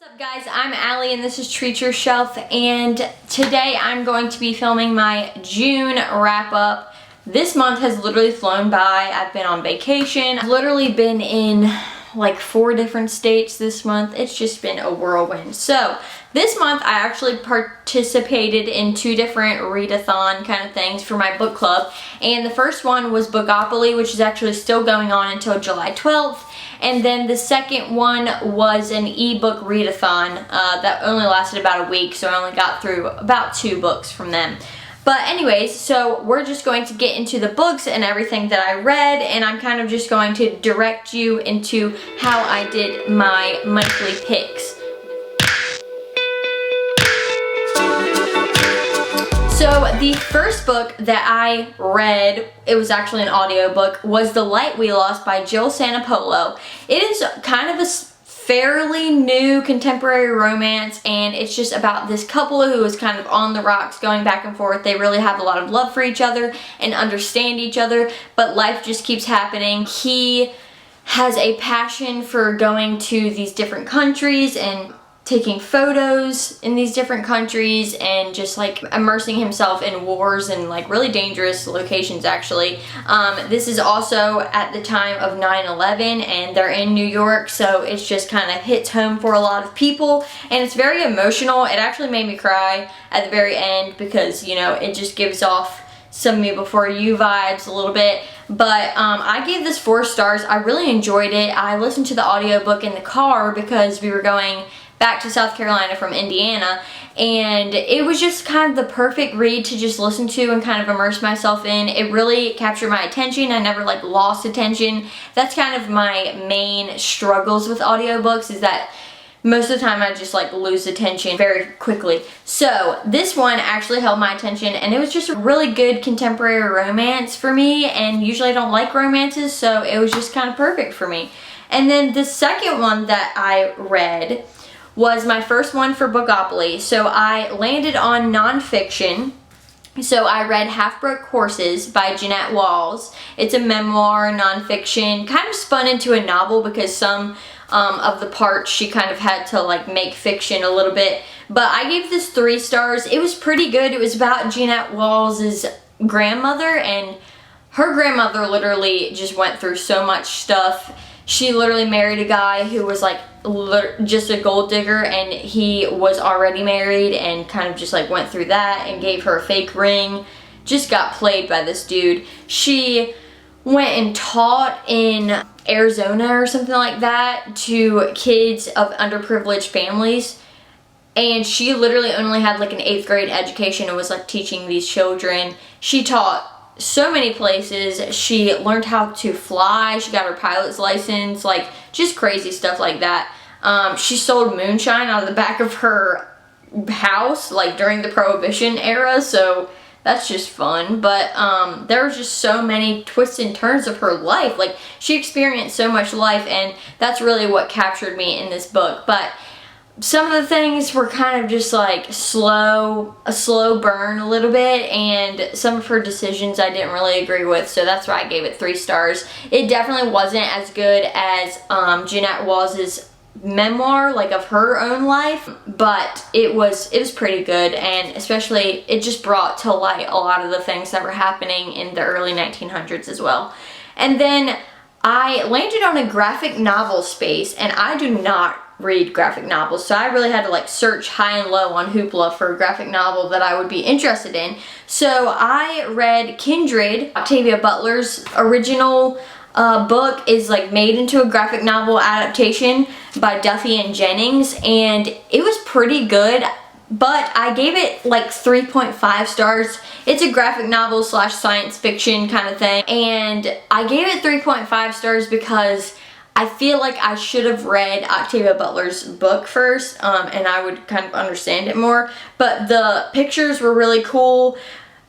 What's up guys, I'm Allie and this is Treat Your Shelf, and today I'm going to be filming my June wrap up. This month has literally flown by. I've been on vacation. I've literally been in like 4 different states this month. It's just been a whirlwind. So this month I actually participated in 2 different readathon kind of things for my book club, and the first one was Bookopoly, which is actually still going on until July 12th. And then the second one was an ebook readathon that only lasted about a week, so I only got through about 2 books from them. But anyways, so we're just going to get into the books and everything that I read, and I'm kind of just going to direct you into how I did my monthly picks. So the first book that I read, it was actually an audiobook, was The Light We Lost by Jill Santopolo. It is kind of a fairly new contemporary romance, and it's just about this couple who is kind of on the rocks, going back and forth. They really have a lot of love for each other and understand each other, but life just keeps happening. He has a passion for going to these different countries and taking photos in these different countries and just like immersing himself in wars and like really dangerous locations actually. This is also at the time of 9/11 and they're in New York, so it's just kind of hits home for a lot of people and it's very emotional. It actually made me cry at the very end because, you know, it just gives off some Me Before You vibes a little bit. But I gave this 4 stars. I really enjoyed it. I listened to the audiobook in the car because we were going back to South Carolina from Indiana, and it was just kind of the perfect read to just listen to and kind of immerse myself in. It really captured my attention. I never like lost attention. That's kind of my main struggles with audiobooks, is that most of the time I just like lose attention very quickly. So this one actually held my attention, and it was just a really good contemporary romance for me, and usually I don't like romances, so it was just kind of perfect for me. And then the second one that I read was my first one for Bookopoly. So I landed on Nonfiction. So I read Half Broke Horses by Jeanette Walls. It's a memoir, nonfiction, kind of spun into a novel because some of the parts she kind of had to like make fiction a little bit. But I gave this 3 stars. It was pretty good. It was about Jeanette Walls' grandmother, and her grandmother literally just went through so much stuff. She literally married a guy who was like just a gold digger, and he was already married and kind of just like went through that and gave her a fake ring. Just got played by this dude. She went and taught in Arizona or something like that to kids of underprivileged families, and she literally only had like an 8th grade education and was like teaching these children. She taught so many places. She learned how to fly. She got her pilot's license, like just crazy stuff like that. She sold moonshine out of the back of her house like during the Prohibition era, so that's just fun. But there was just so many twists and turns of her life. Like she experienced so much life, and that's really what captured me in this book. But some of the things were kind of just like a slow burn a little bit, and some of her decisions I didn't really agree with, so that's why I gave it 3 stars. It definitely wasn't as good as Jeanette Walls' memoir, like of her own life, but it was pretty good, and especially it just brought to light a lot of the things that were happening in the early 1900s as well. And then I landed on a graphic novel space, and I do not read graphic novels, so I really had to like search high and low on Hoopla for a graphic novel that I would be interested in. So I read Kindred. Octavia Butler's original book is like made into a graphic novel adaptation by Duffy and Jennings, and it was pretty good, but I gave it like 3.5 stars. It's a graphic novel / science fiction kind of thing, and I gave it 3.5 stars because I feel like I should have read Octavia Butler's book first, and I would kind of understand it more. But the pictures were really cool,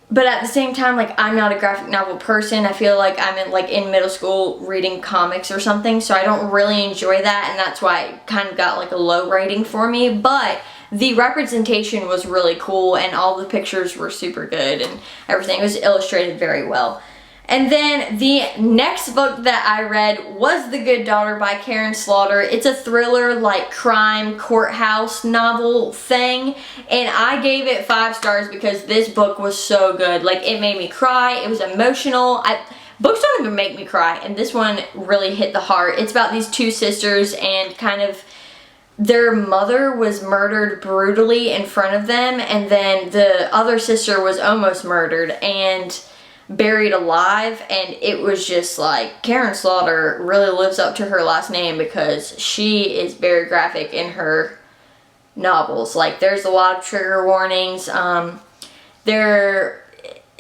but at the same time, like, I'm not a graphic novel person. I feel like I'm in middle school reading comics or something, so I don't really enjoy that, and that's why it kind of got like a low rating for me. But the representation was really cool, and all the pictures were super good, and everything was illustrated very well. And then the next book that I read was The Good Daughter by Karen Slaughter. It's a thriller, like crime courthouse novel thing, and I gave it 5 stars because this book was so good. Like, it made me cry, it was emotional. Books don't even make me cry, and this one really hit the heart. It's about these 2 sisters and kind of their mother was murdered brutally in front of them, and then the other sister was almost murdered and buried alive, and it was just like, Karen Slaughter really lives up to her last name because she is very graphic in her novels. Like, there's a lot of trigger warnings.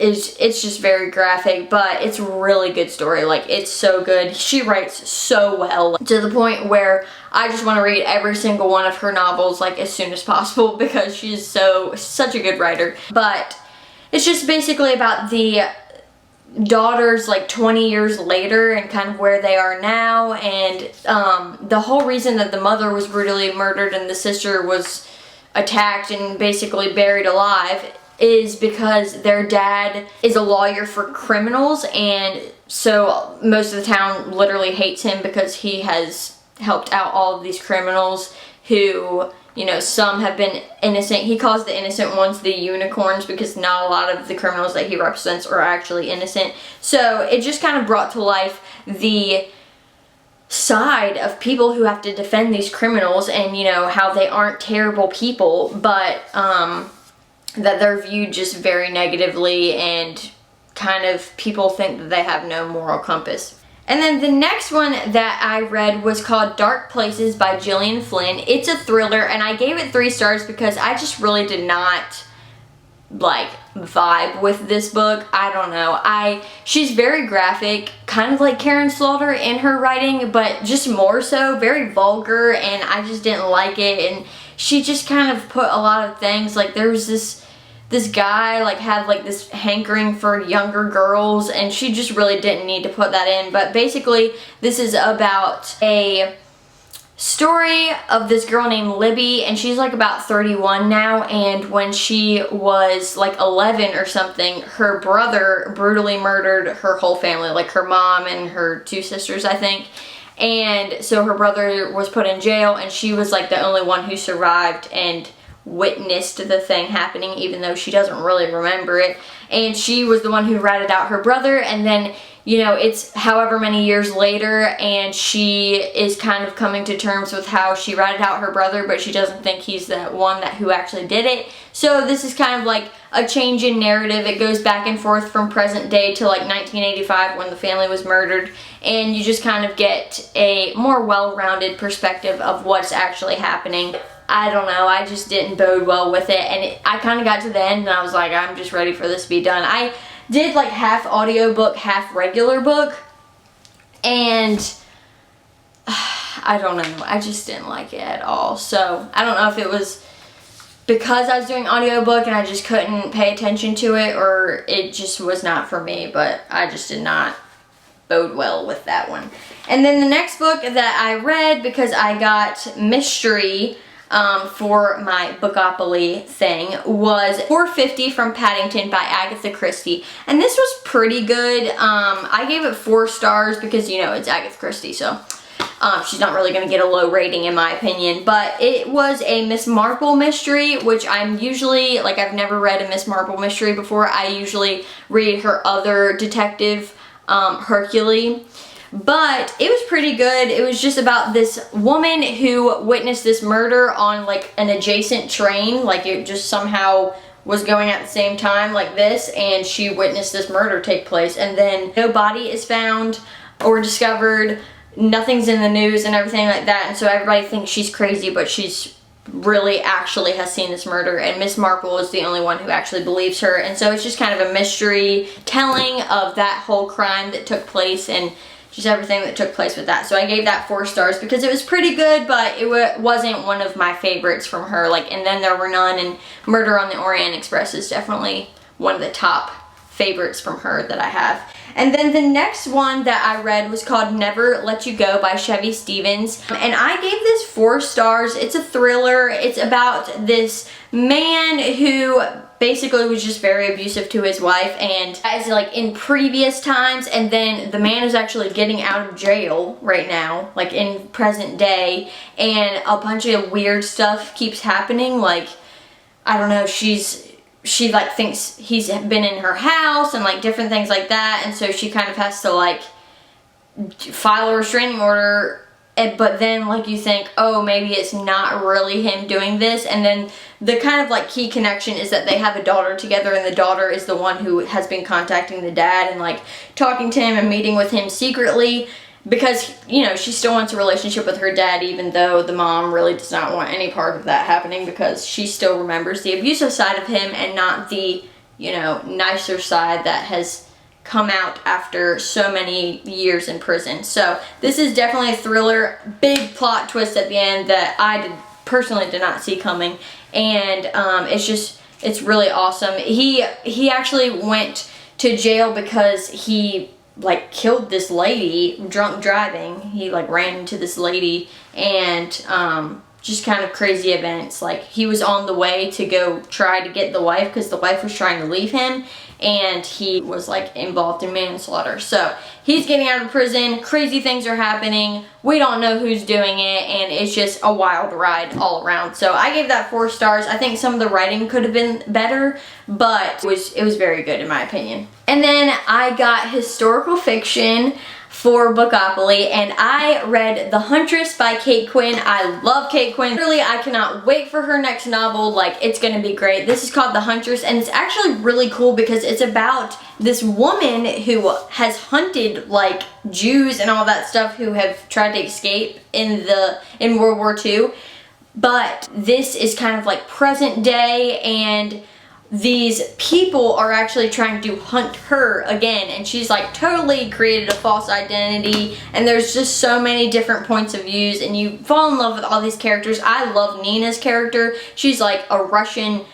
It's just very graphic, but it's a really good story. Like, it's so good. She writes so well to the point where I just want to read every single one of her novels like as soon as possible because she's such a good writer. But it's just basically about the daughters like 20 years later and kind of where they are now, and the whole reason that the mother was brutally murdered and the sister was attacked and basically buried alive is because their dad is a lawyer for criminals, and so most of the town literally hates him because he has helped out all of these criminals who, you know, some have been innocent. He calls the innocent ones the unicorns because not a lot of the criminals that he represents are actually innocent. So it just kind of brought to life the side of people who have to defend these criminals, and, you know, how they aren't terrible people, but that they're viewed just very negatively, and kind of people think that they have no moral compass. And then the next one that I read was called Dark Places by Gillian Flynn. It's a thriller, and I gave it 3 stars because I just really did not like vibe with this book. I don't know. She's very graphic, kind of like Karen Slaughter in her writing, but just more so, very vulgar, and I just didn't like it. And she just kind of put a lot of things, like there was this guy like had like this hankering for younger girls, and she just really didn't need to put that in. But basically this is about a story of this girl named Libby, and she's like about 31 now, and when she was like 11 or something, her brother brutally murdered her whole family, like her mom and her 2 sisters, I think. And so her brother was put in jail, and she was like the only one who survived and witnessed the thing happening, even though she doesn't really remember it. And she was the one who ratted out her brother, and then, you know, it's however many years later, and she is kind of coming to terms with how she ratted out her brother, but she doesn't think he's the one who actually did it. So this is kind of like a change in narrative. It goes back and forth from present day to like 1985 when the family was murdered, and you just kind of get a more well-rounded perspective of what's actually happening. I don't know, I just didn't bode well with it, and I kind of got to the end and I was like, I'm just ready for this to be done. I did like half audiobook, half regular book, and I don't know, I just didn't like it at all. So I don't know if it was because I was doing audiobook and I just couldn't pay attention to it, or it just was not for me, but I just did not bode well with that one. And then the next book that I read, because I got mystery for my Bookopoly thing, was 450 from Paddington by Agatha Christie, and this was pretty good. I gave it 4 stars because, you know, it's Agatha Christie, so she's not really going to get a low rating in my opinion. But it was a Miss Marple mystery, which I'm usually, like, I've never read a Miss Marple mystery before. I usually read her other detective, Hercule. But it was pretty good. It was just about this woman who witnessed this murder on like an adjacent train. Like, it just somehow was going at the same time like this, and she witnessed this murder take place, and then no body is found or discovered. Nothing's in the news and everything like that, and so everybody thinks she's crazy, but she's really actually has seen this murder, and Miss Marple is the only one who actually believes her. And so it's just kind of a mystery telling of that whole crime that took place and just everything that took place with that. So I gave that 4 stars because it was pretty good, but it wasn't one of my favorites from her. Like, And Then There Were None and Murder on the Orient Express is definitely one of the top favorites from her that I have. And then the next one that I read was called Never Let You Go by Chevy Stevens, and I gave this 4 stars. It's a thriller. It's about this man who basically was just very abusive to his wife, and as like in previous times, and then the man is actually getting out of jail right now, like in present day, and a bunch of weird stuff keeps happening. Like, I don't know, she like thinks he's been in her house and like different things like that, and so she kind of has to like file a restraining order. But then like you think, oh, maybe it's not really him doing this, and then the kind of like key connection is that they have a daughter together, and the daughter is the one who has been contacting the dad and like talking to him and meeting with him secretly, because, you know, she still wants a relationship with her dad, even though the mom really does not want any part of that happening, because she still remembers the abusive side of him and not the, you know, nicer side that has come out after so many years in prison. So this is definitely a thriller, big plot twist at the end that I personally did not see coming, and it's really awesome. He actually went to jail because he like killed this lady drunk driving. He like ran into this lady, and just kind of crazy events. Like, he was on the way to go try to get the wife because the wife was trying to leave him, and he was like involved in manslaughter. So he's getting out of prison, crazy things are happening, we don't know who's doing it, and it's just a wild ride all around. So I gave that 4 stars. I think some of the writing could have been better, but it was very good in my opinion. And then I got historical fiction for Bookopoly, and I read The Huntress by Kate Quinn. I love Kate Quinn. Really, I cannot wait for her next novel. Like, it's gonna be great. This is called The Huntress, and it's actually really cool because it's about this woman who has hunted like Jews and all that stuff who have tried to escape in World War II. But this is kind of like present day, and these people are actually trying to hunt her again, and she's like totally created a false identity, and there's just so many different points of views, and you fall in love with all these characters. I love Nina's character. She's like a Russian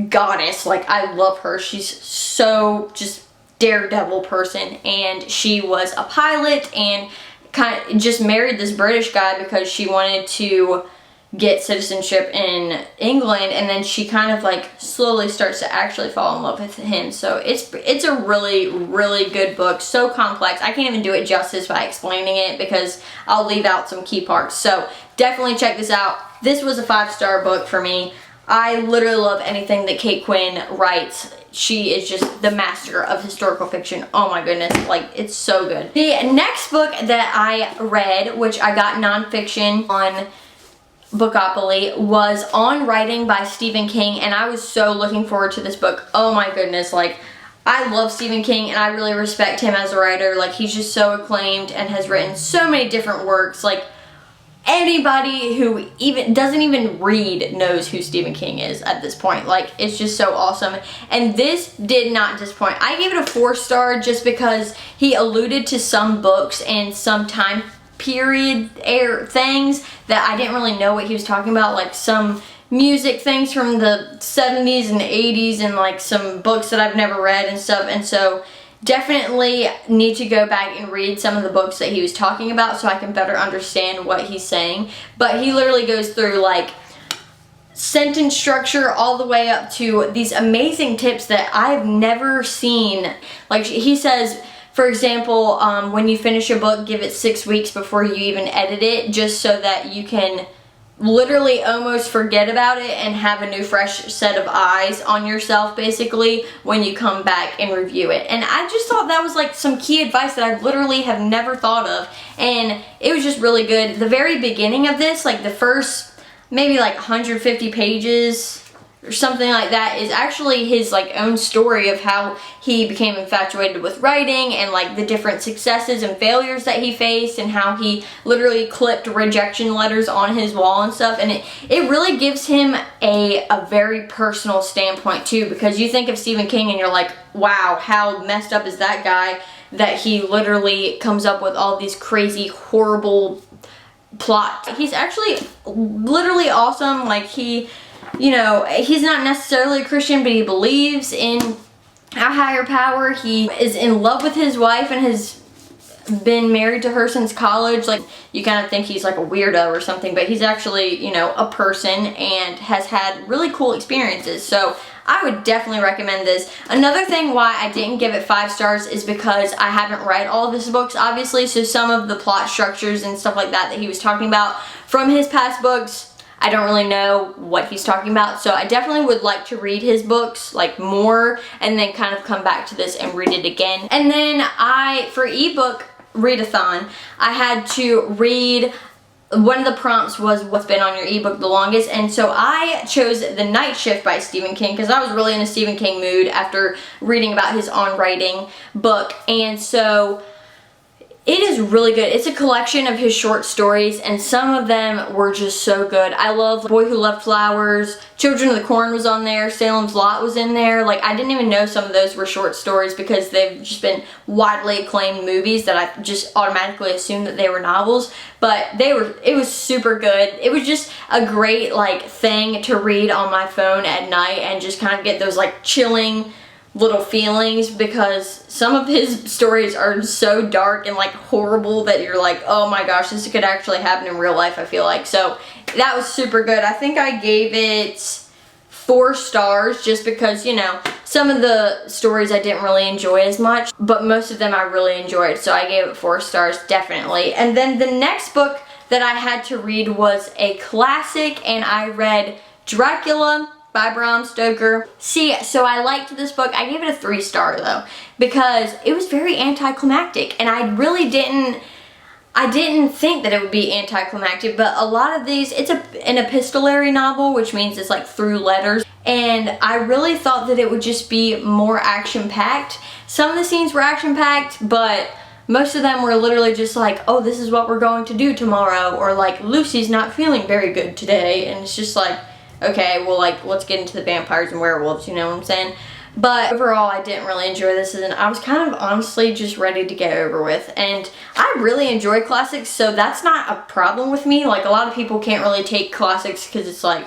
goddess. Like, I love her. She's so just daredevil person, and she was a pilot and kind of just married this British guy because she wanted to get citizenship in England, and then she kind of like slowly starts to actually fall in love with him. So it's a really, really good book. So complex. I can't even do it justice by explaining it because I'll leave out some key parts. So definitely check this out. This was a 5-star book for me. I literally love anything that Kate Quinn writes. She is just the master of historical fiction. Oh my goodness, like, it's so good. The next book that I read, which I got nonfiction on Bookopoly, was On Writing by Stephen King, and I was so looking forward to this book. Oh my goodness, like, I love Stephen King and I really respect him as a writer. Like, he's just so acclaimed and has written so many different works. Like, anybody who even doesn't even read knows who Stephen King is at this point. Like, it's just so awesome. And this did not disappoint. I gave it a 4-star just because he alluded to some books and some time period things that I didn't really know what he was talking about, like some music things from the 70s and 80s and like some books that I've never read and stuff. And so definitely need to go back and read some of the books that he was talking about so I can better understand what he's saying. But he literally goes through like sentence structure all the way up to these amazing tips that I've never seen. Like, he says, for example, when you finish a book, give it 6 weeks before you even edit it, just so that you can literally almost forget about it and have a new fresh set of eyes on yourself, basically, when you come back and review it. And I just thought that was like some key advice that I literally have never thought of, and it was just really good. The very beginning of this, like the first maybe like 150 pages or something like that, is actually his like own story of how he became infatuated with writing and like the different successes and failures that he faced, and how he literally clipped rejection letters on his wall and stuff. And it really gives him a very personal standpoint too, because you think of Stephen King and you're like, wow, how messed up is that guy that he literally comes up with all these crazy, horrible plots. He's actually literally awesome. Like, you know, he's not necessarily a Christian, but he believes in a higher power. He is in love with his wife and has been married to her since college. Like, you kind of think he's like a weirdo or something, but he's actually, you know, a person and has had really cool experiences. So I would definitely recommend this. Another thing why I didn't give it 5 stars is because I haven't read all of his books, obviously, so some of the plot structures and stuff like that he was talking about from his past books, I don't really know what he's talking about, so I definitely would like to read his books like more and then kind of come back to this and read it again. And then for ebook readathon, I had to read, one of the prompts was what's been on your ebook the longest, and so I chose The Nightshift by Stephen King because I was really in a Stephen King mood after reading about his On Writing book, and so it is really good. It's a collection of his short stories, and some of them were just so good. I love Boy Who Loved Flowers, Children of the Corn was on there, Salem's Lot was in there. Like, I didn't even know some of those were short stories because they've just been widely acclaimed movies that I just automatically assumed that they were novels. But it was super good. It was just a great, like, thing to read on my phone at night and just kind of get those, like, chilling little feelings, because some of his stories are so dark and like horrible that you're like, oh my gosh, this could actually happen in real life, I feel like. So that was super good. I think I gave it 4 stars just because, you know, some of the stories I didn't really enjoy as much, but most of them I really enjoyed, so I gave it 4 stars definitely. And then the next book that I had to read was a classic, and I read Dracula by Bram Stoker. See, so I liked this book. I gave it a 3 star though, because it was very anticlimactic, and I really didn't think that it would be anticlimactic, but a lot of these, it's an epistolary novel, which means it's like through letters, and I really thought that it would just be more action-packed. Some of the scenes were action-packed, but most of them were literally just like, oh, this is what we're going to do tomorrow, or like, Lucy's not feeling very good today, and it's just like, okay, well, like, let's get into the vampires and werewolves, you know what I'm saying? But overall, I didn't really enjoy this, and I was kind of honestly just ready to get over with. And I really enjoy classics, so that's not a problem with me. Like, a lot of people can't really take classics because it's like,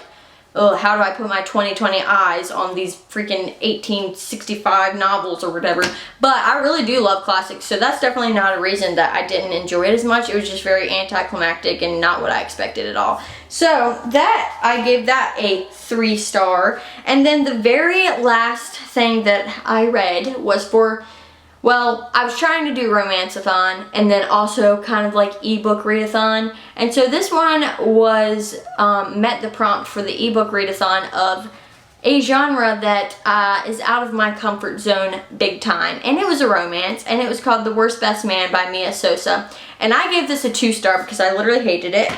oh, how do I put my 20/20 eyes on these freaking 1865 novels or whatever? But I really do love classics, so that's definitely not a reason that I didn't enjoy it as much. It was just very anticlimactic and not what I expected at all. So that, I gave that a 3 star. And then the very last thing that I read was for, well, I was trying to do Romance-a-thon and then also kind of like ebook readathon. And so this one was, met the prompt for the ebook readathon of a genre that is out of my comfort zone big time. And it was a romance, and it was called The Worst Best Man by Mia Sosa. And I gave this a 2 star because I literally hated it.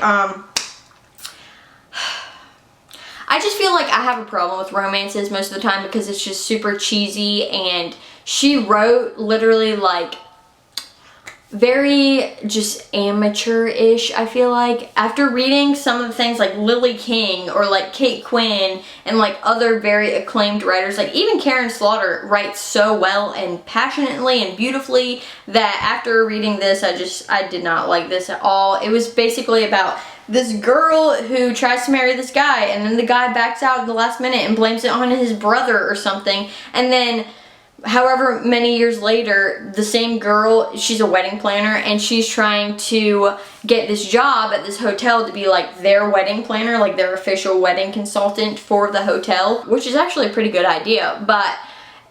I just feel like I have a problem with romances most of the time because it's just super cheesy, and she wrote literally like very just amateur-ish, I feel like. After reading some of the things like Lily King or like Kate Quinn and like other very acclaimed writers, like even Karen Slaughter writes so well and passionately and beautifully, that after reading this, I did not like this at all. It was basically about this girl who tries to marry this guy, and then the guy backs out at the last minute and blames it on his brother or something, and then however many years later, the same girl, she's a wedding planner, and she's trying to get this job at this hotel to be like their wedding planner, like their official wedding consultant for the hotel, which is actually a pretty good idea. But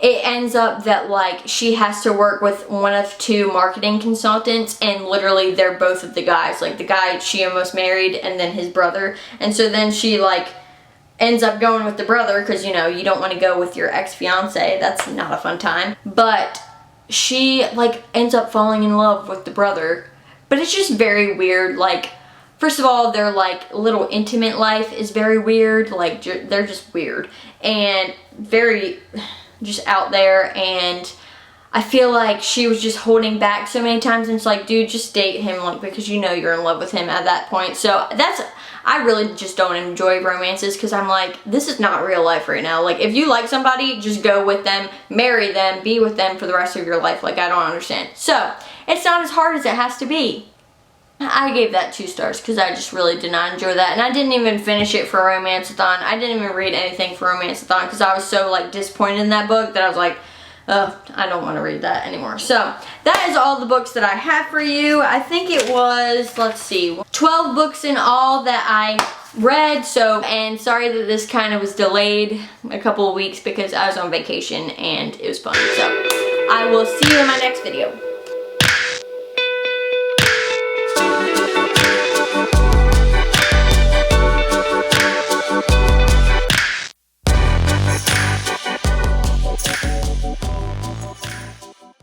it ends up that like she has to work with one of 2 marketing consultants, and literally they're both of the guys, like the guy she almost married and then his brother. And so then she like ends up going with the brother because, you know, you don't want to go with your ex-fiance. That's not a fun time. But she like ends up falling in love with the brother. But it's just very weird. Like, first of all, their like little intimate life is very weird. Like, they're just weird and very just out there, and I feel like she was just holding back so many times, and it's like, dude, just date him, like, because you know you're in love with him at that point. So I really just don't enjoy romances because I'm like, this is not real life right now. Like, if you like somebody, just go with them, marry them, be with them for the rest of your life. Like, I don't understand. So it's not as hard as it has to be. I gave that 2 stars because I just really did not enjoy that, and I didn't even finish it for Romance-a-thon. I didn't even read anything for Romance-a-thon because I was so like disappointed in that book that I was like, oh, I don't want to read that anymore. So that is all the books that I have for you. I think it was, let's see, 12 books in all that I read. So, and sorry that this kind of was delayed a couple of weeks because I was on vacation and it was fun. So I will see you in my next video.